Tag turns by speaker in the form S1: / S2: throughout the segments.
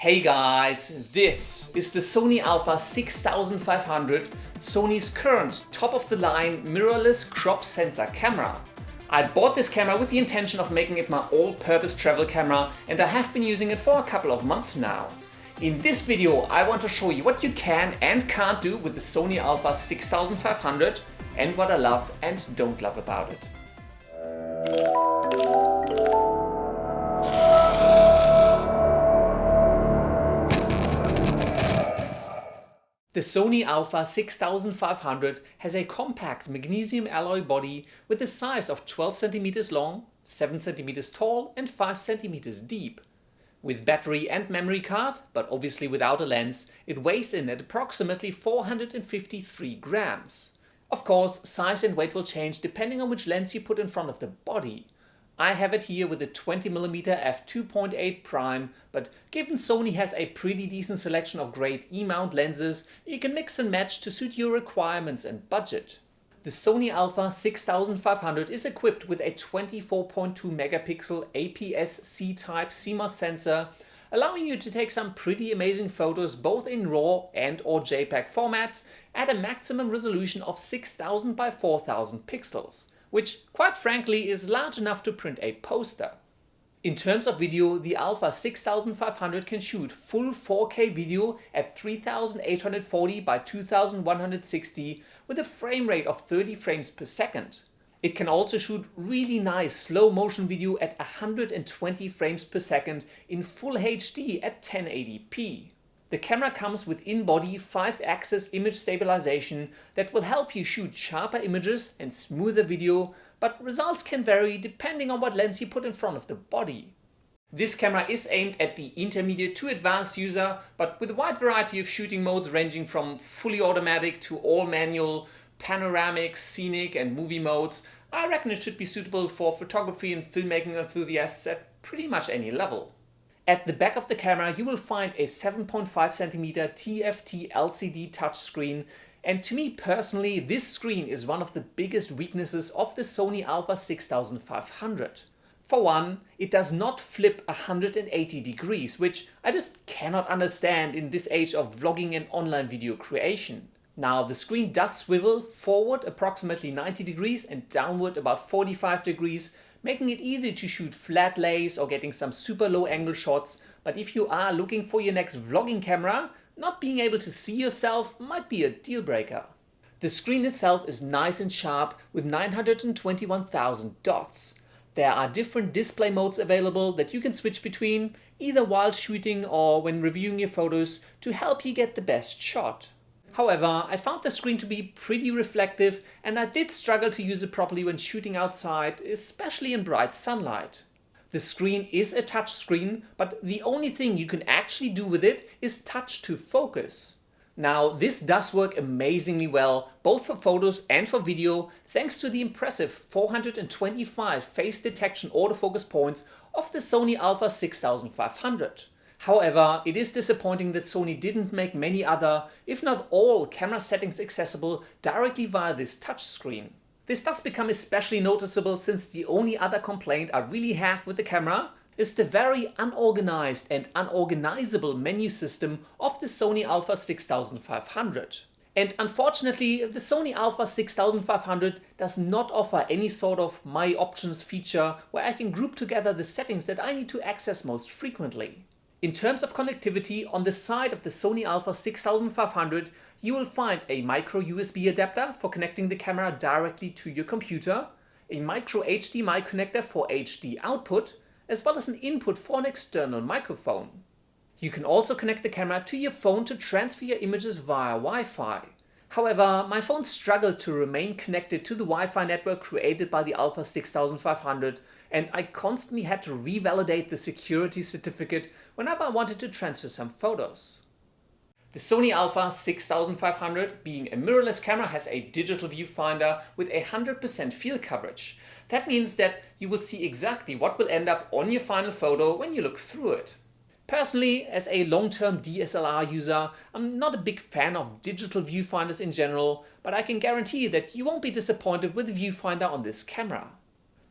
S1: Hey guys, this is the Sony Alpha 6500, Sony's current top-of-the-line mirrorless crop sensor camera. I bought this camera with the intention of making it my all-purpose travel camera, and I have been using it for a couple of months now. In this video I want to show you what you can and can't do with the Sony Alpha 6500 and what I love and don't love about it. The Sony Alpha 6500 has a compact magnesium alloy body with a size of 12 cm long, 7 cm tall and 5 cm deep. With battery and memory card, but obviously without a lens, it weighs in at approximately 453 grams. Of course, size and weight will change depending on which lens you put in front of the body. I have it here with a 20mm f2.8 prime, but given Sony has a pretty decent selection of great E Mount lenses, you can mix and match to suit your requirements and budget. The Sony Alpha 6500 is equipped with a 24.2 megapixel APS-C type CMOS sensor, allowing you to take some pretty amazing photos both in RAW and/or JPEG formats at a maximum resolution of 6000 by 4000 pixels. Which, quite frankly, is large enough to print a poster. In terms of video, the Alpha 6500 can shoot full 4K video at 3840 by 2160 with a frame rate of 30 frames per second. It can also shoot really nice slow motion video at 120 frames per second in full HD at 1080p. The camera comes with in-body 5-axis image stabilization that will help you shoot sharper images and smoother video, but results can vary depending on what lens you put in front of the body. This camera is aimed at the intermediate to advanced user, but with a wide variety of shooting modes ranging from fully automatic to all manual, panoramic, scenic and movie modes. I reckon it should be suitable for photography and filmmaking enthusiasts at pretty much any level. At the back of the camera you will find a 7.5 cm TFT LCD touchscreen, and to me personally this screen is one of the biggest weaknesses of the Sony Alpha 6500. For one, it does not flip 180 degrees, which I just cannot understand in this age of vlogging and online video creation. Now the screen does swivel forward approximately 90 degrees and downward about 45 degrees, making it easy to shoot flat lays or getting some super low angle shots, but if you are looking for your next vlogging camera, not being able to see yourself might be a deal breaker. The screen itself is nice and sharp with 921,000 dots. There are different display modes available that you can switch between, either while shooting or when reviewing your photos, to help you get the best shot. However, I found the screen to be pretty reflective and I did struggle to use it properly when shooting outside, especially in bright sunlight. The screen is a touch screen, but the only thing you can actually do with it is touch to focus. Now this does work amazingly well, both for photos and for video, thanks to the impressive 425 face detection autofocus points of the Sony Alpha 6500. However, it is disappointing that Sony didn't make many other, if not all, camera settings accessible directly via this touchscreen. This does become especially noticeable since the only other complaint I really have with the camera is the very unorganized and unorganizable menu system of the Sony Alpha 6500. And unfortunately, the Sony Alpha 6500 does not offer any sort of My Options feature where I can group together the settings that I need to access most frequently. In terms of connectivity, on the side of the Sony Alpha 6500 you will find a micro USB adapter for connecting the camera directly to your computer, a micro HDMI connector for HD output, as well as an input for an external microphone. You can also connect the camera to your phone to transfer your images via Wi-Fi. However, my phone struggled to remain connected to the Wi-Fi network created by the Alpha 6500, and I constantly had to revalidate the security certificate whenever I wanted to transfer some photos. The Sony Alpha 6500, being a mirrorless camera, has a digital viewfinder with 100% field coverage. That means that you will see exactly what will end up on your final photo when you look through it. Personally, as a long-term DSLR user, I'm not a big fan of digital viewfinders in general, but I can guarantee that you won't be disappointed with the viewfinder on this camera.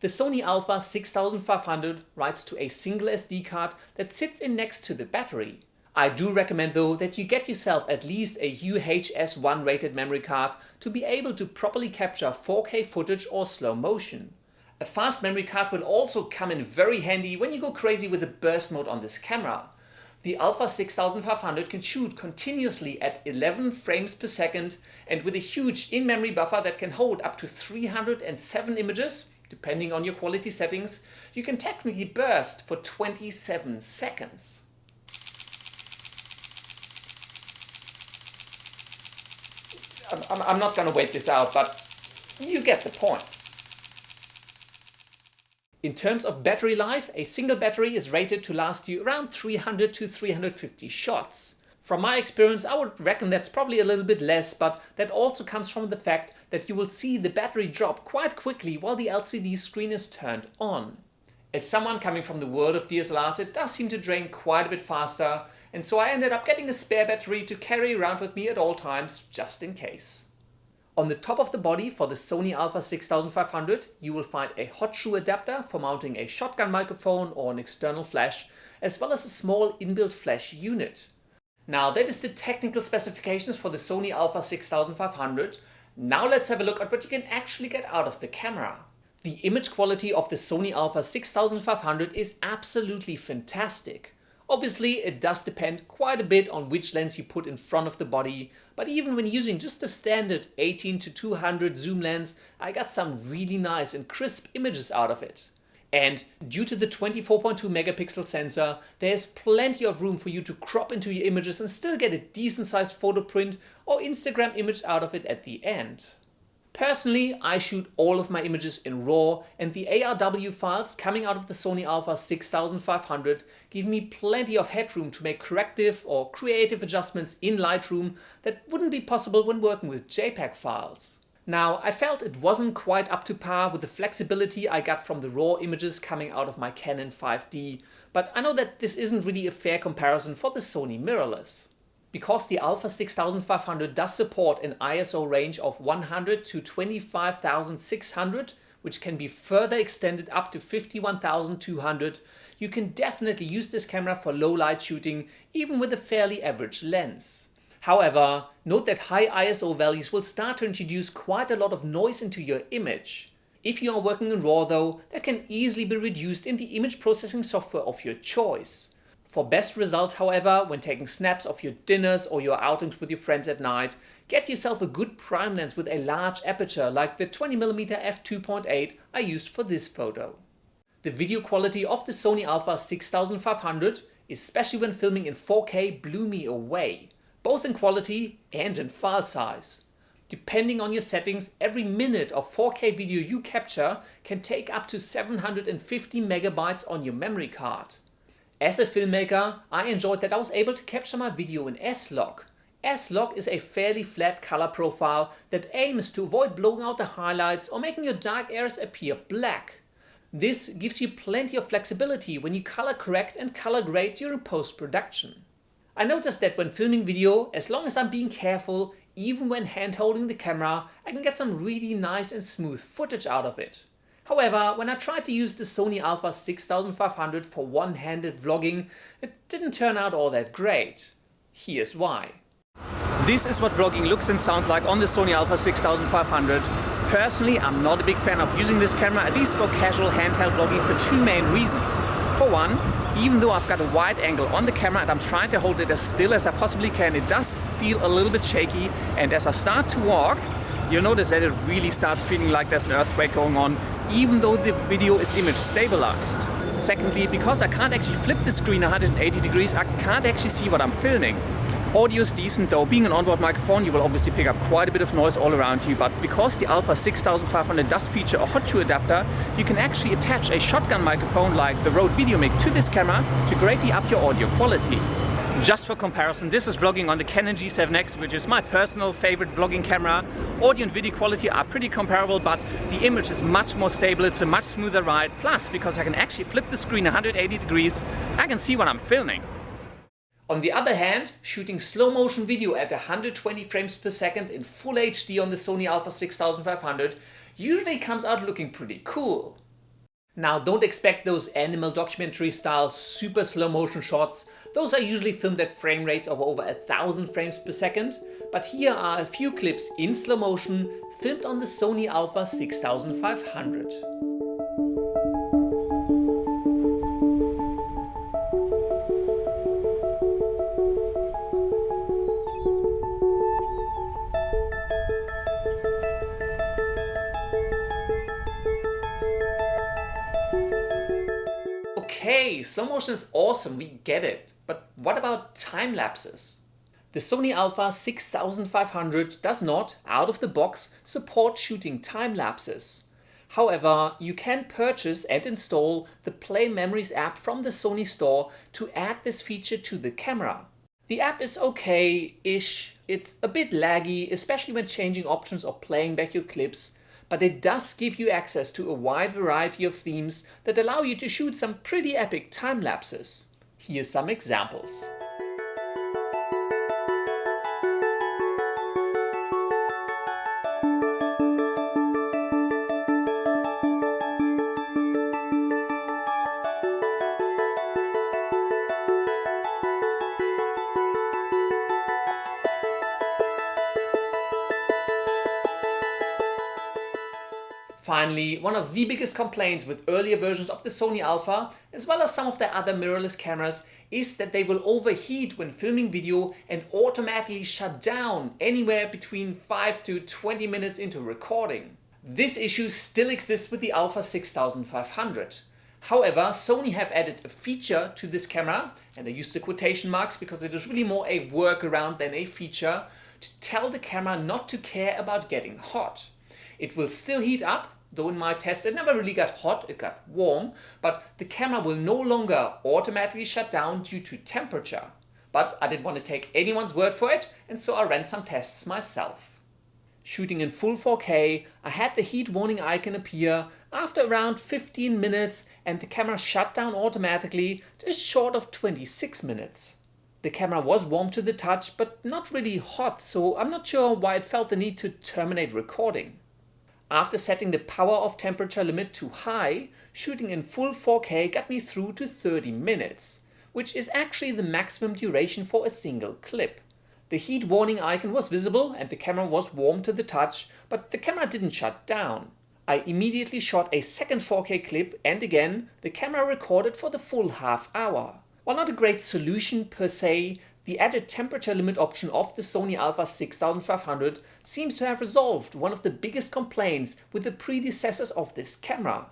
S1: The Sony Alpha 6500 writes to a single SD card that sits in next to the battery. I do recommend though that you get yourself at least a UHS-1 rated memory card to be able to properly capture 4K footage or slow motion. A fast memory card will also come in very handy when you go crazy with the burst mode on this camera. The Alpha 6500 can shoot continuously at 11 frames per second, and with a huge in-memory buffer that can hold up to 307 images, depending on your quality settings, you can technically burst for 27 seconds. I'm not going to wait this out, but you get the point. In terms of battery life, a single battery is rated to last you around 300 to 350 shots. From my experience, I would reckon that's probably a little bit less, but that also comes from the fact that you will see the battery drop quite quickly while the LCD screen is turned on. As someone coming from the world of DSLRs, it does seem to drain quite a bit faster, and so I ended up getting a spare battery to carry around with me at all times, just in case. On the top of the body for the Sony Alpha 6500, you will find a hot shoe adapter for mounting a shotgun microphone or an external flash, as well as a small inbuilt flash unit. Now that is the technical specifications for the Sony Alpha 6500. Now let's have a look at what you can actually get out of the camera. The image quality of the Sony Alpha 6500 is absolutely fantastic. Obviously, it does depend quite a bit on which lens you put in front of the body, but even when using just the standard 18 to 200 zoom lens, I got some really nice and crisp images out of it. And due to the 24.2 megapixel sensor, there's plenty of room for you to crop into your images and still get a decent sized photo print or Instagram image out of it at the end. Personally, I shoot all of my images in RAW, and the ARW files coming out of the Sony Alpha 6500 give me plenty of headroom to make corrective or creative adjustments in Lightroom that wouldn't be possible when working with JPEG files. Now, I felt it wasn't quite up to par with the flexibility I got from the RAW images coming out of my Canon 5D, but I know that this isn't really a fair comparison for the Sony mirrorless. Because the Alpha 6500 does support an ISO range of 100 to 25,600, which can be further extended up to 51,200, you can definitely use this camera for low light shooting, even with a fairly average lens. However, note that high ISO values will start to introduce quite a lot of noise into your image. If you are working in RAW though, that can easily be reduced in the image processing software of your choice. For best results, however, when taking snaps of your dinners or your outings with your friends at night, get yourself a good prime lens with a large aperture like the 20mm f2.8 I used for this photo. The video quality of the Sony Alpha 6500, especially when filming in 4K, blew me away, both in quality and in file size. Depending on your settings, every minute of 4K video you capture can take up to 750 megabytes on your memory card. As a filmmaker, I enjoyed that I was able to capture my video in S-Log. S-Log is a fairly flat color profile that aims to avoid blowing out the highlights or making your dark areas appear black. This gives you plenty of flexibility when you color correct and color grade during post-production. I noticed that when filming video, as long as I'm being careful, even when hand holding the camera, I can get some really nice and smooth footage out of it. However, when I tried to use the Sony Alpha 6500 for one-handed vlogging, it didn't turn out all that great. Here's why. This is what vlogging looks and sounds like on the Sony Alpha 6500. Personally, I'm not a big fan of using this camera, at least for casual handheld vlogging, for two main reasons. For one, even though I've got a wide angle on the camera and I'm trying to hold it as still as I possibly can, it does feel a little bit shaky, and as I start to walk, you'll notice that it really starts feeling like there's an earthquake going on, even though the video is image stabilized. Secondly, because I can't actually flip the screen 180 degrees, I can't actually see what I'm filming. Audio is decent though. Being an onboard microphone, you will obviously pick up quite a bit of noise all around you, but because the Alpha 6500 does feature a hot shoe adapter, you can actually attach a shotgun microphone like the Rode VideoMic to this camera to greatly up your audio quality. Just for comparison, this is vlogging on the Canon G7X, which is my personal favorite vlogging camera. Audio and video quality are pretty comparable, but the image is much more stable, it's a much smoother ride. Plus, because I can actually flip the screen 180 degrees, I can see what I'm filming. On the other hand, shooting slow motion video at 120 frames per second in full HD on the Sony Alpha 6500 usually comes out looking pretty cool. Now, don't expect those animal documentary style super slow motion shots. Those are usually filmed at frame rates of over 1000 frames per second, but here are a few clips in slow motion filmed on the Sony Alpha 6500. Okay, slow motion is awesome, we get it. But what about time lapses? The Sony Alpha 6500 does not, out of the box, support shooting time lapses. However, you can purchase and install the PlayMemories app from the Sony store to add this feature to the camera. The app is okay-ish, it's a bit laggy, especially when changing options or playing back your clips, but it does give you access to a wide variety of themes that allow you to shoot some pretty epic time lapses. Here's some examples. Finally, one of the biggest complaints with earlier versions of the Sony Alpha, as well as some of their other mirrorless cameras, is that they will overheat when filming video and automatically shut down anywhere between 5 to 20 minutes into recording. This issue still exists with the Alpha 6500. However, Sony have added a feature to this camera, and I use the quotation marks because it is really more a workaround than a feature, to tell the camera not to care about getting hot. It will still heat up, though in my test it never really got hot, it got warm, but the camera will no longer automatically shut down due to temperature. But I didn't want to take anyone's word for it, and so I ran some tests myself. Shooting in full 4K, I had the heat warning icon appear after around 15 minutes and the camera shut down automatically just short of 26 minutes. The camera was warm to the touch, but not really hot, so I'm not sure why it felt the need to terminate recording. After setting the power off temperature limit to high, shooting in full 4K got me through to 30 minutes, which is actually the maximum duration for a single clip. The heat warning icon was visible and the camera was warm to the touch, but the camera didn't shut down. I immediately shot a second 4K clip and again, the camera recorded for the full half hour. While not a great solution per se, the added temperature limit option of the Sony Alpha 6500 seems to have resolved one of the biggest complaints with the predecessors of this camera.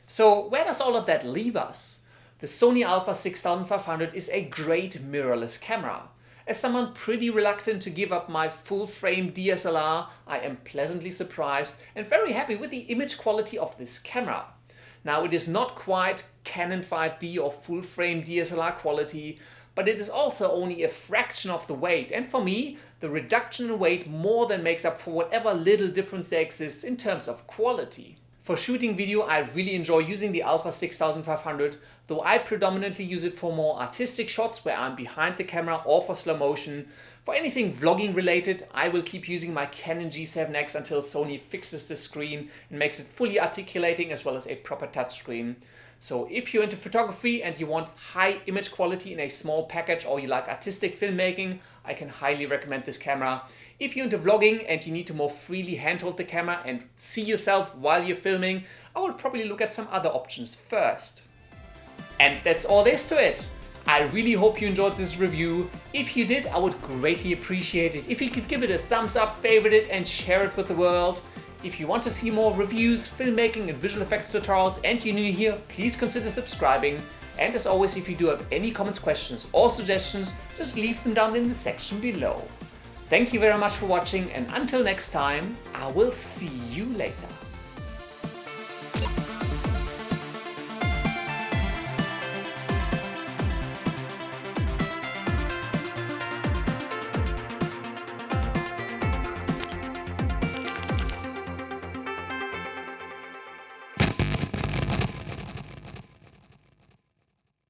S1: So where does all of that leave us? The Sony Alpha 6500 is a great mirrorless camera. As someone pretty reluctant to give up my full-frame DSLR, I am pleasantly surprised and very happy with the image quality of this camera. Now, it is not quite Canon 5D or full-frame DSLR quality, but it is also only a fraction of the weight, and for me, the reduction in weight more than makes up for whatever little difference there exists in terms of quality. For shooting video, I really enjoy using the Alpha 6500, though I predominantly use it for more artistic shots where I'm behind the camera or for slow motion. For anything vlogging related, I will keep using my Canon G7X until Sony fixes the screen and makes it fully articulating as well as a proper touchscreen. So if you're into photography and you want high image quality in a small package, or you like artistic filmmaking, I can highly recommend this camera. If you're into vlogging and you need to more freely handhold the camera and see yourself while you're filming, I would probably look at some other options first. And that's all there is to it. I really hope you enjoyed this review. If you did, I would greatly appreciate it if you could give it a thumbs up, favorite it, and share it with the world. If you want to see more reviews, filmmaking and visual effects tutorials and you're new here, please consider subscribing. And as always, if you do have any comments, questions or suggestions, just leave them down in the section below. Thank you very much for watching, and until next time, I will see you later.